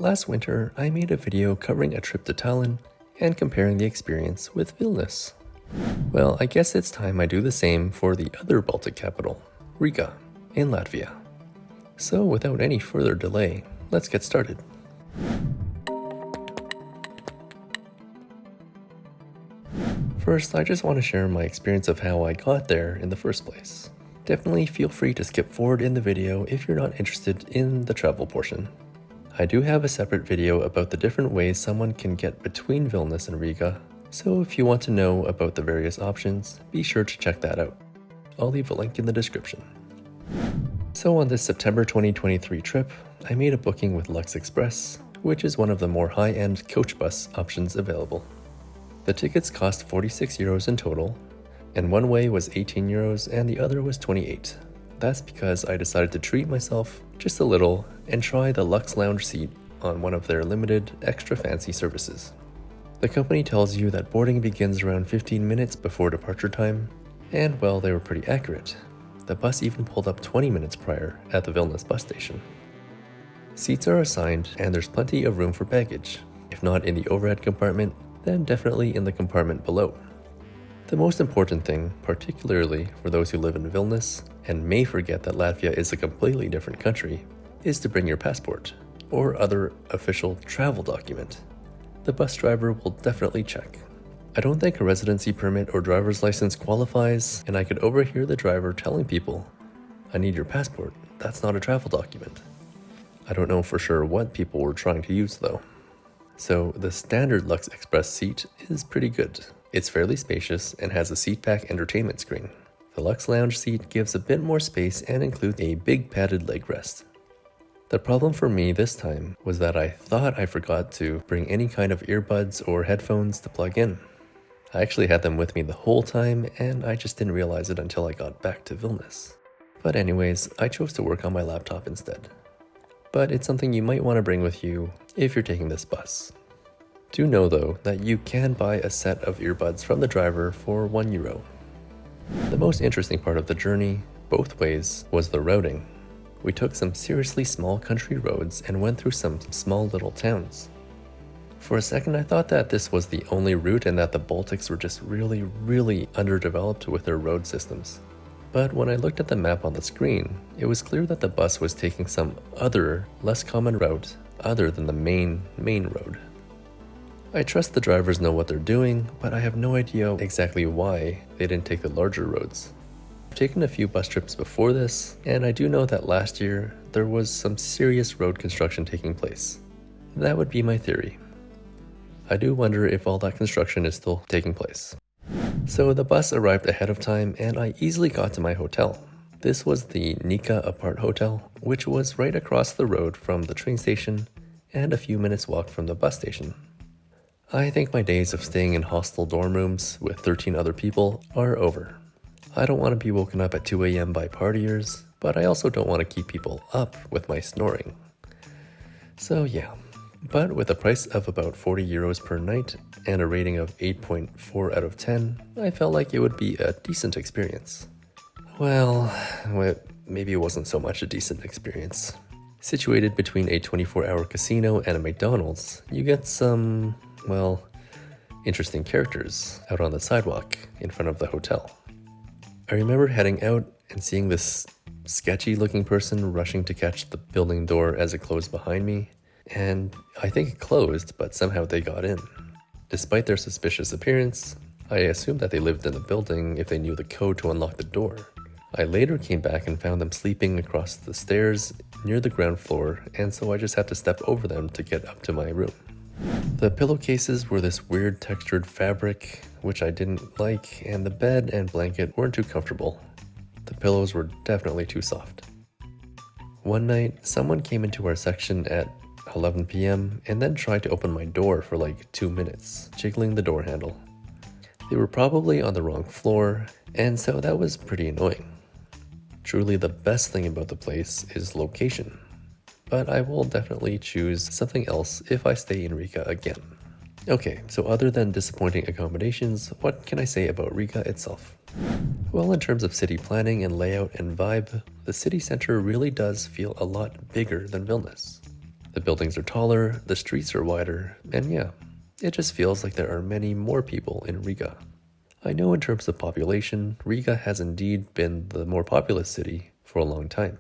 Last winter, I made a video covering a trip to Tallinn and comparing the experience with Vilnius. Well, I guess it's time I do the same for the other Baltic capital, Riga, in Latvia. So without any further delay, let's get started. First, I just want to share my experience of how I got there in the first place. Definitely feel free to skip forward in the video if you're not interested in the travel portion. I do have a separate video about the different ways someone can get between Vilnius and Riga, so if you want to know about the various options, be sure to check that out. I'll leave a link in the description. So on this September 2023 trip, I made a booking with Lux Express, which is one of the more high-end coach bus options available. The tickets cost 46 euros in total, and one way was 18 euros and the other was 28. That's because I decided to treat myself just a little and try the Lux Lounge seat on one of their limited extra fancy services. The company tells you that boarding begins around 15 minutes before departure time, and well, they were pretty accurate. The bus even pulled up 20 minutes prior at the Vilnius bus station. Seats are assigned and there's plenty of room for baggage. If not in the overhead compartment, then definitely in the compartment below. The most important thing, particularly for those who live in Vilnius and may forget that Latvia is a completely different country, is to bring your passport or other official travel document. The bus driver will definitely check. I don't think a residency permit or driver's license qualifies, and I could overhear the driver telling people, "I need your passport, that's not a travel document." I don't know for sure what people were trying to use though. So the standard Lux Express seat is pretty good. It's fairly spacious and has a seatback entertainment screen. The Lux Lounge seat gives a bit more space and includes a big padded leg rest. The problem for me this time was that I thought I forgot to bring any kind of earbuds or headphones to plug in. I actually had them with me the whole time and I just didn't realize it until I got back to Vilnius. But anyways, I chose to work on my laptop instead. But it's something you might want to bring with you if you're taking this bus. Do know though that you can buy a set of earbuds from the driver for €1. The most interesting part of the journey, both ways, was the routing. We took some seriously small country roads and went through some small little towns. For a second I thought that this was the only route and that the Baltics were just really underdeveloped with their road systems. But when I looked at the map on the screen, it was clear that the bus was taking some other, less common route other than the main road. I trust the drivers know what they're doing, but I have no idea exactly why they didn't take the larger roads. I've taken a few bus trips before this, and I do know that last year there was some serious road construction taking place. That would be my theory. I do wonder if all that construction is still taking place. So the bus arrived ahead of time and I easily got to my hotel. This was the Nika Apart Hotel, which was right across the road from the train station and a few minutes walk from the bus station. I think my days of staying in hostel dorm rooms with 13 other people are over. I don't want to be woken up at 2 a.m. by partiers, but I also don't want to keep people up with my snoring. So yeah. But with a price of about 40 euros per night and a rating of 8.4 out of 10, I felt like it would be a decent experience. Well, maybe it wasn't so much a decent experience. Situated between a 24-hour casino and a McDonald's, you get some, well, interesting characters out on the sidewalk in front of the hotel. I remember heading out and seeing this sketchy-looking person rushing to catch the building door as it closed behind me. And I think it closed, but somehow they got in. Despite their suspicious appearance, I assumed that they lived in the building if they knew the code to unlock the door. I later came back and found them sleeping across the stairs near the ground floor, and so I just had to step over them to get up to my room. The pillowcases were this weird textured fabric, which I didn't like, and the bed and blanket weren't too comfortable. The pillows were definitely too soft. One night, someone came into our section at 11 p.m. and then tried to open my door for like 2 minutes, jiggling the door handle. They were probably on the wrong floor, and so that was pretty annoying. Truly the best thing about the place is location, but I will definitely choose something else if I stay in Riga again. Okay, so other than disappointing accommodations, what can I say about Riga itself? Well, in terms of city planning and layout and vibe, the city center really does feel a lot bigger than Vilnius. The buildings are taller, the streets are wider, and yeah, it just feels like there are many more people in Riga. I know in terms of population, Riga has indeed been the more populous city for a long time.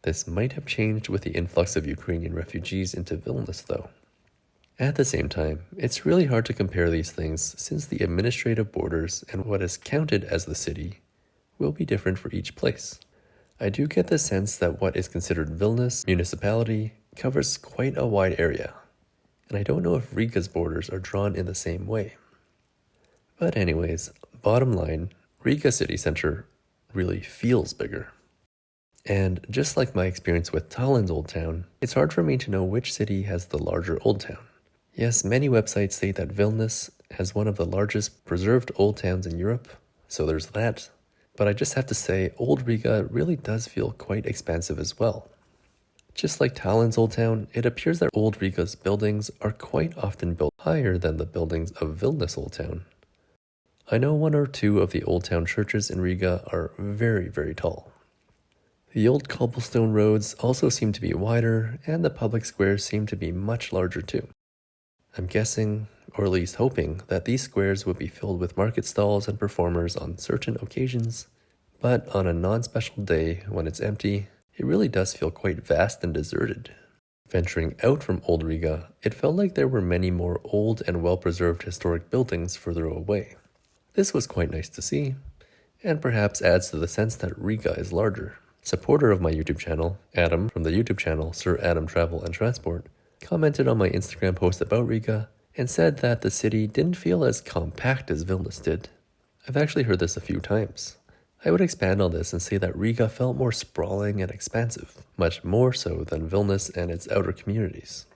This might have changed with the influx of Ukrainian refugees into Vilnius though. At the same time, it's really hard to compare these things since the administrative borders and what is counted as the city will be different for each place. I do get the sense that what is considered Vilnius municipality covers quite a wide area, and I don't know if Riga's borders are drawn in the same way. But anyways, bottom line, Riga city center really feels bigger. And just like my experience with Tallinn's Old Town, it's hard for me to know which city has the larger Old Town. Yes, many websites state that Vilnius has one of the largest preserved old towns in Europe, so there's that. But I just have to say, Old Riga really does feel quite expansive as well. Just like Tallinn's Old Town, it appears that Old Riga's buildings are quite often built higher than the buildings of Vilnius Old Town. I know one or two of the Old Town churches in Riga are very, very tall. The old cobblestone roads also seem to be wider, and the public squares seem to be much larger too. I'm guessing, or at least hoping, that these squares would be filled with market stalls and performers on certain occasions, but on a non-special day when it's empty, it really does feel quite vast and deserted. Venturing out from Old Riga, it felt like there were many more old and well-preserved historic buildings further away. This was quite nice to see, and perhaps adds to the sense that Riga is larger. Supporter of my YouTube channel, Adam from the YouTube channel Sir Adam Travel and Transport, commented on my Instagram post about Riga and said that the city didn't feel as compact as Vilnius did. I've actually heard this a few times. I would expand on this and say that Riga felt more sprawling and expansive, much more so than Vilnius and its outer communities.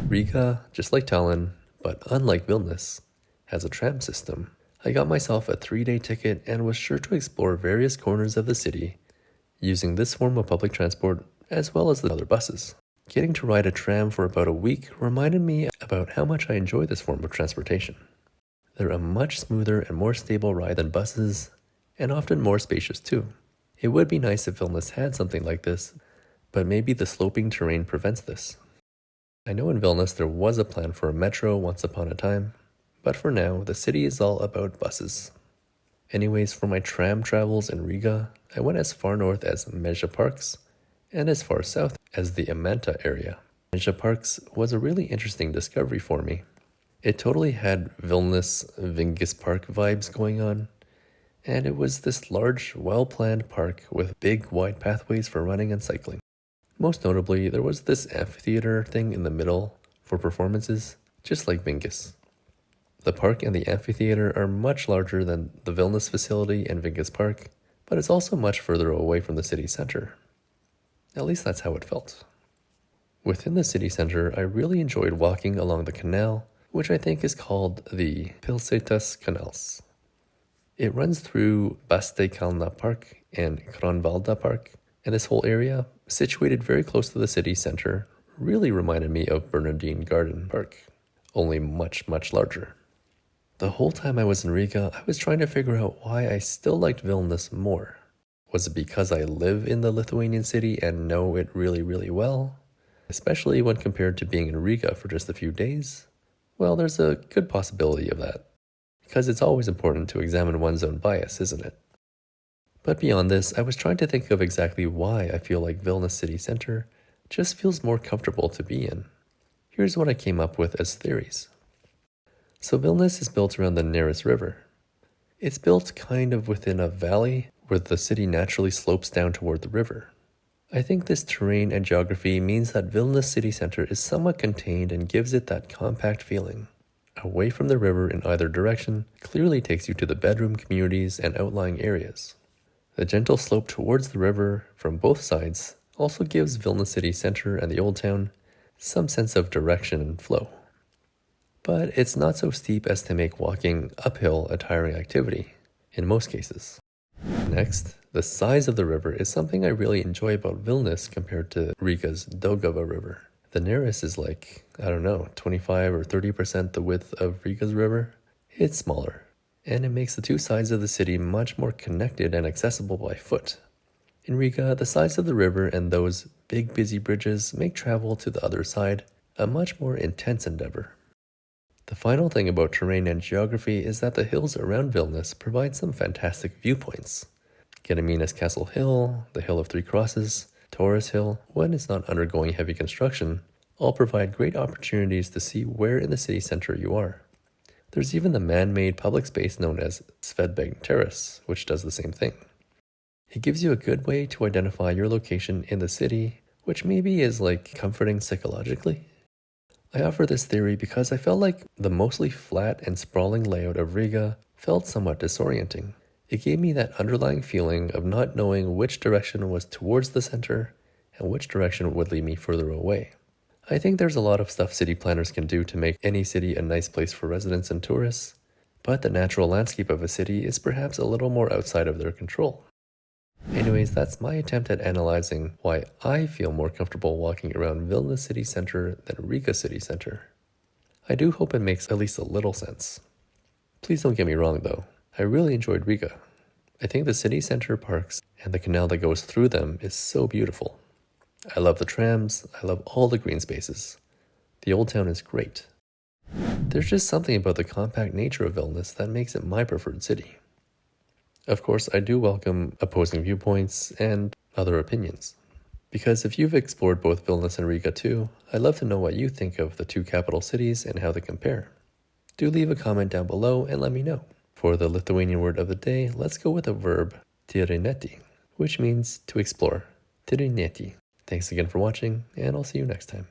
Riga, just like Tallinn, but unlike Vilnius, has a tram system. I got myself a 3-day ticket and was sure to explore various corners of the city using this form of public transport as well as the other buses. Getting to ride a tram for about a week reminded me about how much I enjoy this form of transportation. They're a much smoother and more stable ride than buses, and often more spacious too. It would be nice if Vilnius had something like this, but maybe the sloping terrain prevents this. I know in Vilnius there was a plan for a metro once upon a time, but for now the city is all about buses. Anyways, for my tram travels in Riga, I went as far north as Meža Parks and as far south as the Imanta area. Meža Parks was a really interesting discovery for me. It totally had Vilnius Vingis Park vibes going on, and it was this large, well-planned park with big, wide pathways for running and cycling. Most notably, there was this amphitheater thing in the middle for performances, just like Vingis. The park and the amphitheater are much larger than the Vilnius facility and Vingis Park, but it's also much further away from the city center. At least that's how it felt. Within the city center, I really enjoyed walking along the canal, which I think is called the Pilsētas Canals. It runs through Basteikalna Park and Kronvalda Park, and this whole area, situated very close to the city center, really reminded me of Bernardine Garden Park, only much, much larger. The whole time I was in Riga, I was trying to figure out why I still liked Vilnius more. Was it because I live in the Lithuanian city and know it really, really well? Especially when compared to being in Riga for just a few days? Well, there's a good possibility of that, because it's always important to examine one's own bias, isn't it? But beyond this, I was trying to think of exactly why I feel like Vilnius city center just feels more comfortable to be in. Here's what I came up with as theories. So Vilnius is built around the Neris River. It's built kind of within a valley where the city naturally slopes down toward the river. I think this terrain and geography means that Vilnius city center is somewhat contained and gives it that compact feeling. Away from the river in either direction clearly takes you to the bedroom communities and outlying areas. The gentle slope towards the river from both sides also gives Vilnius city center and the old town some sense of direction and flow. But it's not so steep as to make walking uphill a tiring activity, in most cases. Next, the size of the river is something I really enjoy about Vilnius compared to Riga's Daugava River. The Neris is like, 25 or 30% the width of Riga's river. It's smaller, and it makes the two sides of the city much more connected and accessible by foot. In Riga, the size of the river and those big busy bridges make travel to the other side a much more intense endeavor. The final thing about terrain and geography is that the hills around Vilnius provide some fantastic viewpoints. Gediminas Castle Hill, the Hill of Three Crosses, Taurus Hill, when it's not undergoing heavy construction, all provide great opportunities to see where in the city center you are. There's even the man-made public space known as Svedbeg Terrace, which does the same thing. It gives you a good way to identify your location in the city, which maybe is like comforting psychologically. I offer this theory because I felt like the mostly flat and sprawling layout of Riga felt somewhat disorienting. It gave me that underlying feeling of not knowing which direction was towards the center and which direction would lead me further away. I think there's a lot of stuff city planners can do to make any city a nice place for residents and tourists, but the natural landscape of a city is perhaps a little more outside of their control. Anyways, that's my attempt at analyzing why I feel more comfortable walking around Vilnius city center than Riga city center. I do hope it makes at least a little sense. Please don't get me wrong though, I really enjoyed Riga. I think the city center parks and the canal that goes through them is so beautiful. I love the trams, I love all the green spaces. The old town is great. There's just something about the compact nature of Vilnius that makes it my preferred city. Of course, I do welcome opposing viewpoints and other opinions. Because if you've explored both Vilnius and Riga too, I'd love to know what you think of the two capital cities and how they compare. Do leave a comment down below and let me know. For the Lithuanian word of the day, let's go with the verb tyrinėti, which means to explore. Tyrinėti. Thanks again for watching, and I'll see you next time.